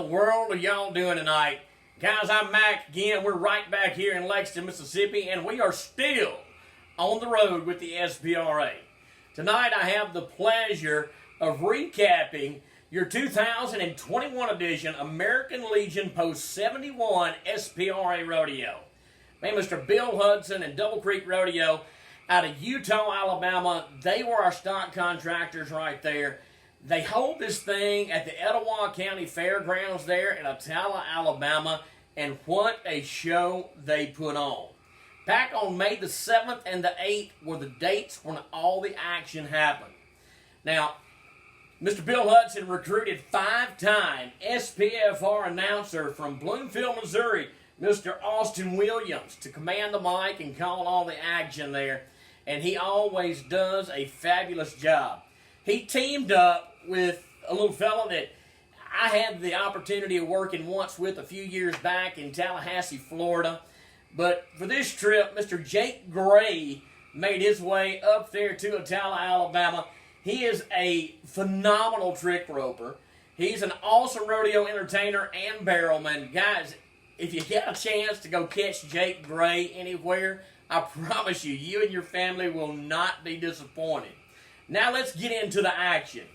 world are y'all doing tonight? Guys, I'm Mac again. We're right back here in Lexington, Mississippi, and we are still on the road with the SPRA. Tonight I have the pleasure of recapping your 2021 edition American Legion Post 71 SPRA Rodeo. Man, Mr. Bill Hudson and Double Creek Rodeo out of Utah, Alabama, they were our stock contractors right there. They hold this thing at the Etowah County Fairgrounds there in Attalla, Alabama, and what a show they put on. Back on May the 7th and the 8th were the dates when all the action happened. Now, Mr. Bill Hudson recruited five-time SPFR announcer from Bloomfield, Missouri, Mr. Austin Williams, to command the mic and call all the action there, and he always does a fabulous job. He teamed up with a little fella that I had the opportunity of working once with a few years back in Tallahassee, Florida. But for this trip, Mr. Jake Gray made his way up there to Attalla, Alabama. He is a phenomenal trick roper. He's an awesome rodeo entertainer and barrelman. Guys, if you get a chance to go catch Jake Gray anywhere, I promise you, you and your family will not be disappointed. Now let's get into the action.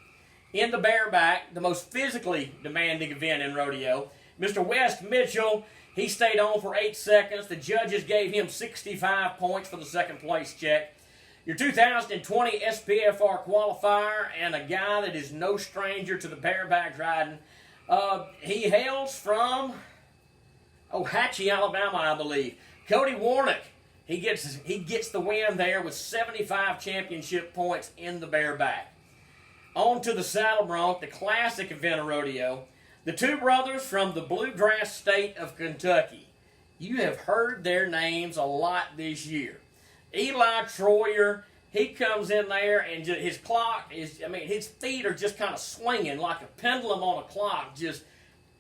In the bareback, the most physically demanding event in rodeo, Mr. West Mitchell, he stayed on for 8 seconds. The judges gave him 65 points for the second place check. Your 2020 SPFR qualifier, and a guy that is no stranger to the bareback riding. He hails from Hatchie, Alabama, I believe. Cody Warnick. He gets the win there with 75 championship points in the bareback. On to the saddle bronc, the classic event of rodeo. The two brothers from the bluegrass state of Kentucky. You have heard their names a lot this year. Eli Troyer, he comes in there and his clock is, his feet are just kind of swinging like a pendulum on a clock. Just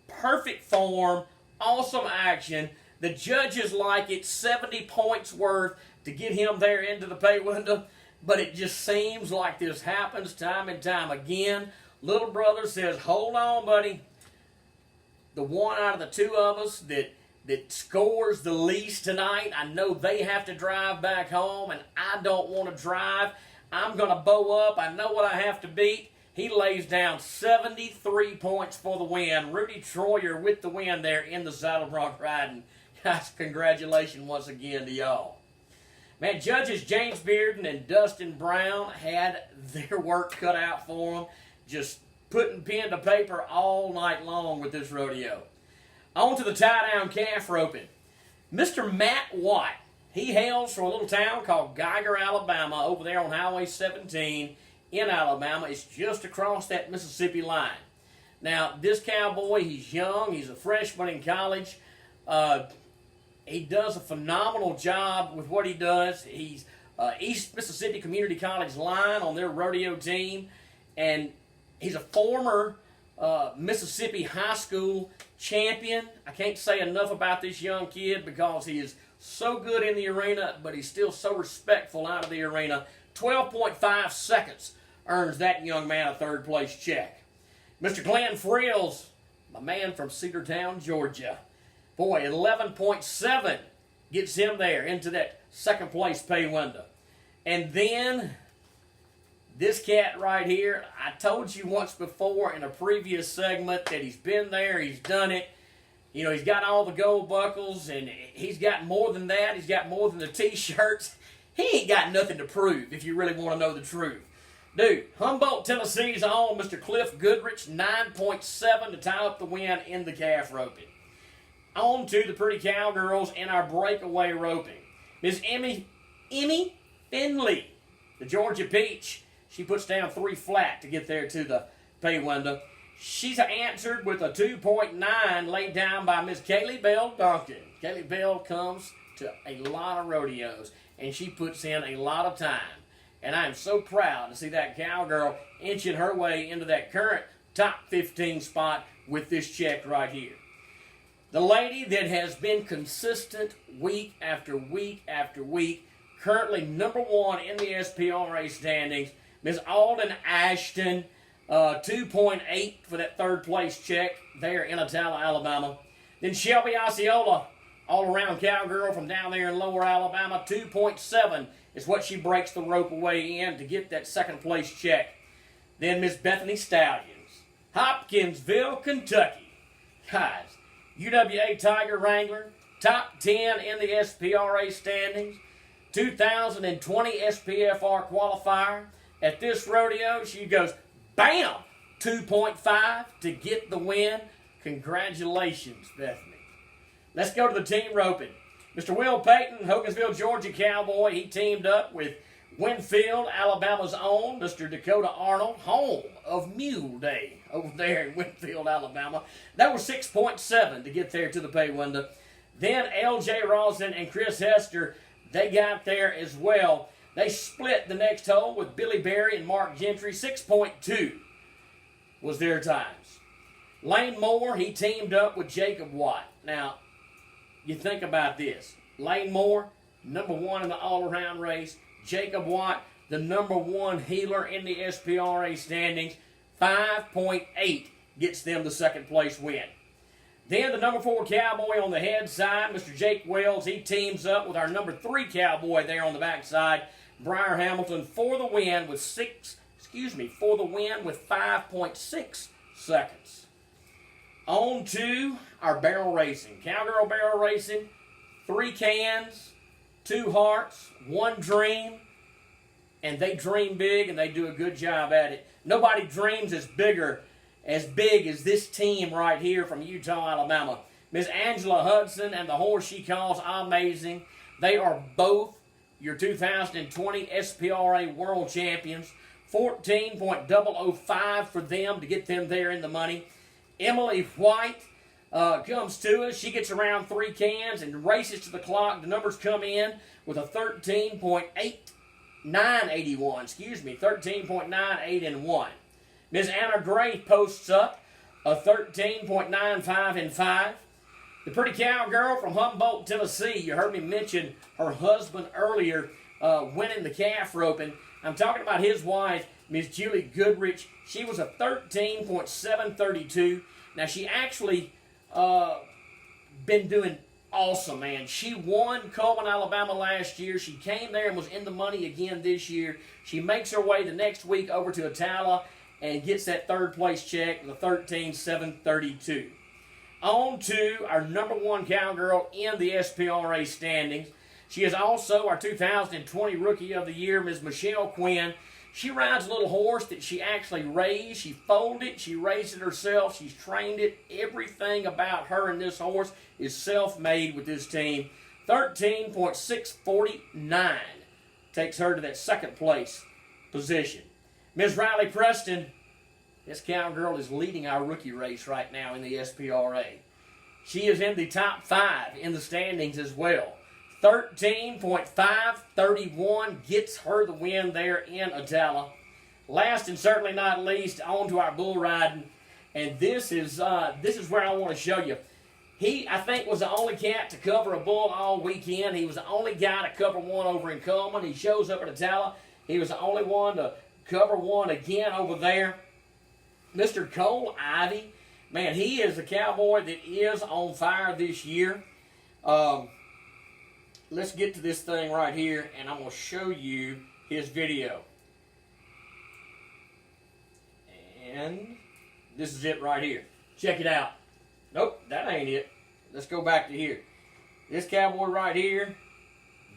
perfect form, awesome action. The judges like it, 70 points worth to get him there into the pay window. But it just seems like this happens time and time again. Little brother says, hold on, buddy. The one out of the two of us that scores the least tonight, I know they have to drive back home, and I don't want to drive. I'm going to bow up. I know what I have to beat. He lays down 73 points for the win. Rudy Troyer with the win there in the saddle bronc riding. Guys, congratulations once again to y'all. Man, judges James Bearden and Dustin Brown had their work cut out for them, just putting pen to paper all night long with this rodeo. On to the tie-down calf roping. Mr. Matt White, he hails from a little town called Geiger, Alabama, over there on Highway 17 in Alabama. It's just across that Mississippi line. Now, this cowboy, he's young. He's a freshman in college. He does a phenomenal job with what he does. He's East Mississippi Community College line on their rodeo team, and he's a former Mississippi high school champion. I can't say enough about this young kid because he is so good in the arena, but he's still so respectful out of the arena. 12.5 seconds earns that young man a third place check. Mr. Glenn Frills, my man from Cedartown, Georgia. Boy, 11.7 gets him there into that second place pay window. And then this cat right here, I told you once before in a previous segment that he's been there, he's done it. You know, he's got all the gold buckles, and he's got more than that. He's got more than the T-shirts. He ain't got nothing to prove if you really want to know the truth. Dude, Humboldt, Tennessee's own Mr. Cliff Goodrich, 9.7 to tie up the win in the calf roping. On to the pretty cowgirls in our breakaway roping. Miss Emmy Finley, the Georgia Peach, she puts down 3 flat to get there to the pay window. She's answered with a 2.9 laid down by Miss Kaylee Bell Duncan. Kaylee Bell comes to a lot of rodeos, and she puts in a lot of time. And I am so proud to see that cowgirl inching her way into that current top 15 spot with this check right here. The lady that has been consistent week after week after week, currently number 1 in the SPRA standings, Ms. Alden Ashton. 2.8 for that third place check there in Attalla, Alabama. Then Shelby Osceola, all-around cowgirl from down there in Lower Alabama, 2.7 is what she breaks the rope away in to get that second place check. Then Miss Bethany Stallions, Hopkinsville, Kentucky. Guys, UWA Tiger Wrangler, top 10 in the SPRA standings, 2020 SPFR qualifier. At this rodeo, she goes, bam, 2.5 to get the win. Congratulations, Bethany. Let's go to the team roping. Mr. Will Payton, Hogansville, Georgia Cowboy, he teamed up with Winfield, Alabama's own, Mr. Dakota Arnold, home of Mule Day over there in Winfield, Alabama. That was 6.7 to get there to the pay window. Then L.J. Rawson and Chris Hester, they got there as well. They split the next hole with Billy Berry and Mark Gentry. 6.2 was their times. Lane Moore, he teamed up with Jacob Watt. Now, you think about this. Lane Moore, number 1 in the all-around race. Jacob Watt, the number 1 healer in the SPRA standings. 5.8 gets them the second place win. Then the number 4 cowboy on the head side, Mr. Jake Wells, he teams up with our number 3 cowboy there on the back side, Briar Hamilton, for the win with 5.6 seconds. On to our barrel racing. Cowgirl barrel racing, 3 cans, 2 hearts, 1 dream, and they dream big and they do a good job at it. Nobody dreams as big as this team right here from Utah, Alabama. Miss Angela Hudson and the horse she calls Amazing. They are both your 2020 SPRA World Champions. 14.005 for them to get them there in the money. Emily White comes to us. She gets around 3 cans and races to the clock. The numbers come in with a 13.981, and 1. Ms. Anna Gray posts up a 13.95 and 5. The pretty cowgirl from Humboldt, Tennessee, you heard me mention her husband earlier winning the calf roping. I'm talking about his wife, Miss Julie Goodrich. She was a 13.732. Now, she actually been doing awesome, man. She won Coleman, Alabama last year. She came there and was in the money again this year. She makes her way the next week over to Attalla and gets that third place check with a 13.732. On to our number 1 cowgirl in the SPRA standings. She is also our 2020 Rookie of the Year, Ms. Michelle Quinn. She rides a little horse that she actually raised. She foaled it. She raised it herself. She's trained it. Everything about her and this horse is self-made with this team. 13.649 takes her to that second place position. Ms. Riley Preston, this cowgirl is leading our rookie race right now in the SPRA. She is in the top 5 in the standings as well. 13.531 gets her the win there in Attalla. Last and certainly not least, on to our bull riding. And this is where I want to show you. He, I think, was the only cat to cover a bull all weekend. He was the only guy to cover one over in Coleman. He shows up at Attalla. He was the only one to cover one again over there. Mr. Cole Ivy, man, he is a cowboy that is on fire this year. Let's get to this thing right here, and I'm going to show you his video. And this is it right here. Check it out. Nope, that ain't it. Let's go back to here. This cowboy right here,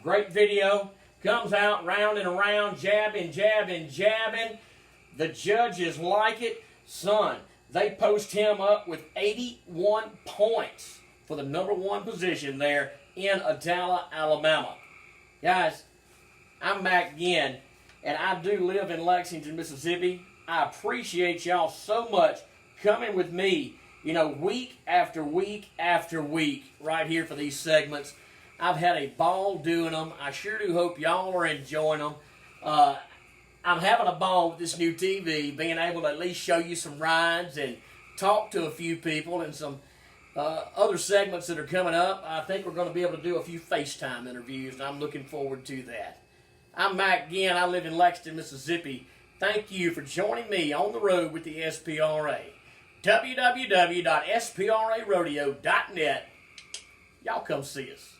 great video. Comes out round and around, jabbing, jabbing, jabbing. The judges like it. Son, they post him up with 81 points for the number 1 position there in Attalla, Alabama. Guys, I'm Mac again, and I do live in Lexington, Mississippi. I appreciate y'all so much coming with me, you know, week after week after week right here for these segments. I've had a ball doing them. I sure do hope y'all are enjoying them. I'm having a ball with this new TV, being able to at least show you some rides and talk to a few people and some other segments that are coming up. I think we're going to be able to do a few FaceTime interviews, and I'm looking forward to that. I'm Mac again. I live in Lexington, Mississippi. Thank you for joining me on the road with the SPRA. www.sprarodeo.net. Y'all come see us.